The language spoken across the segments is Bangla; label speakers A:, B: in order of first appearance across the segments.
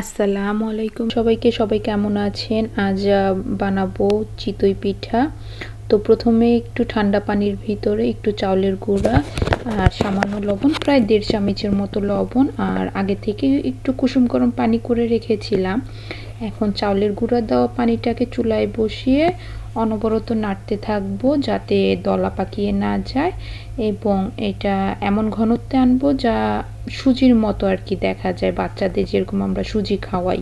A: আসসালামু আলাইকুম সবাইকে। সবাই কেমন আছেন? আজ বানাবো চিতই পিঠা। তো প্রথমে একটু ঠান্ডা পানির ভিতরে একটু চাউলের গুঁড়া আর সামান্য লবণ, প্রায় 1.5 চামচের মতো লবণ, আর আগে থেকে একটু কুসুম গরম পানি করে রেখেছিলাম। এখন চাউলের গুঁড়া দেওয়া পানিটাকে চুলায় বসিয়ে অনবরত নাড়তে থাকবো যাতে দলা পাকিয়ে না যায়, এবং এটা এমন ঘনত্বে আনবো যা সুজির মতো আর কি দেখা যায়, বাচ্চাদের যেরকম আমরা সুজি খাওয়াই।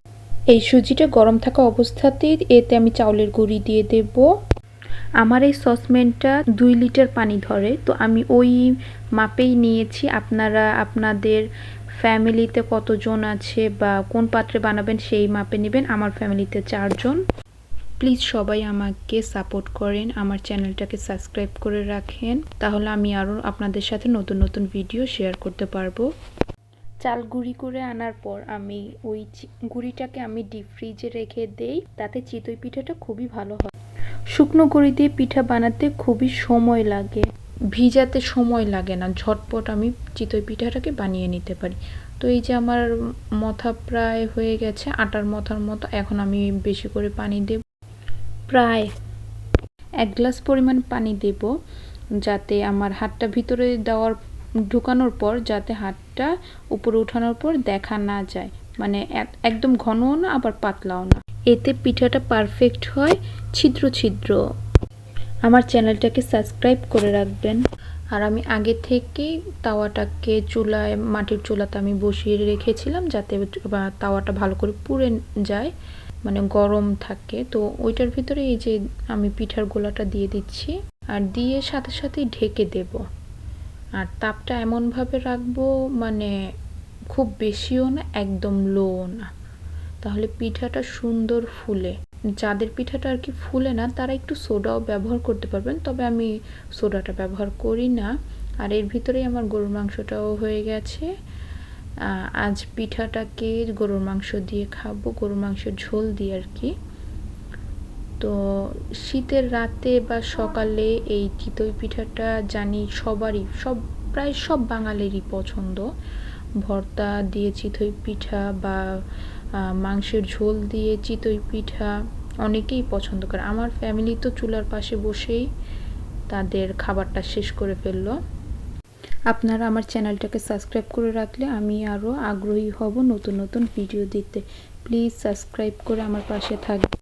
A: এই সুজিটা গরম থাকা অবস্থাতেই এতে আমি চাউলের গুঁড়ি দিয়ে দেব। আমার এই সসপ্যানটা 2 লিটার পানি ধরে, তো আমি ওই মাপেই নিয়েছি। আপনারা আপনাদের ফ্যামিলিতে কতজন আছে বা কোন পাত্রে বানাবেন সেই মাপে নেবেন। আমার ফ্যামিলিতে 4 জন। প্লিজ সবাই আমাকে সাপোর্ট করেন, আমার চ্যানেলটাকে সাবস্ক্রাইব করে রাখেন, তাহলে আমি আরও আপনাদের সাথে নতুন নতুন ভিডিও শেয়ার করতে পারবো। চাল গুঁড়ি করে আনার পর আমি ওই গুঁড়িটাকে আমি ডিপ ফ্রিজে রেখে দেই, তাতে চিতই পিঠাটা খুবই ভালো হয়। শুকনো গুঁড়ি দিয়ে পিঠা বানাতে খুবই সময় লাগে, ভিজাতে সময় লাগে না, ঝটপট আমি চিতই পিঠাটাকে বানিয়ে নিতে পারি। তো এই যে আমার মথা প্রায় হয়ে গেছে, আটার মথার মতো। এখন আমি বেশি করে পানি দেব, প্রায় 1 গ্লাস পরিমাণ পানি দেব, যাতে আমার হাতটা ভিতরে ঢুকানোর পর যাতে হাতটা উপরে উঠানোর পর দেখা না যায়, মানে একদম ঘনও না আবার পাতলাও না, এতে পিঠাটা পারফেক্ট হয়, ছিদ্র ছিদ্র। আমার চ্যানেলটাকে সাবস্ক্রাইব করে রাখবেন। আর আমি আগে থেকেই তাওয়াটাকে মাটির চুলাতে আমি বসিয়ে রেখেছিলাম যাতে তাওয়াটা ভালো করে পুড়ে যায়, মানে গরম থাকে। তো ওইটার ভিতরে এই যে আমি পিঠার গোলাটা দিয়ে দিচ্ছি, আর দিয়ে সাথে সাথেই ঢেকে দেব। আর তাপটা এমনভাবে রাখবো, মানে খুব বেশিও না, একদম লোও না, তাহলে পিঠাটা সুন্দর ফুলে। যাদের পিঠাটা আর কি ফুলে না তারা একটু সোডাও ব্যবহার করতে পারবেন, তবে আমি সোডাটা ব্যবহার করি না। আর এর ভিতরেই আমার গরুর মাংসটাও হয়ে গেছে। আজ পিঠাটাকে গরুর মাংস দিয়ে খাবো, গরুর মাংসের ঝোল দিয়ে আর কি। তো শীতের রাতে বা সকালে এই চিতই পিঠাটা জানি প্রায় সব বাঙালিরই পছন্দ। ভর্তা দিয়ে চিতই পিঠা বা মাংসের ঝোল দিয়ে চিতই পিঠা অনেকেই পছন্দ করে। আমার ফ্যামিলি তো চুলার পাশে বসেই তাদের খাবারটা শেষ করে ফেললো। আপনারা আমার চ্যানেলটাকে সাবস্ক্রাইব করে রাখলে আমি আরও আগ্রহী হব নতুন নতুন ভিডিও দিতে। প্লিজ সাবস্ক্রাইব করে আমার পাশে থাকবেন।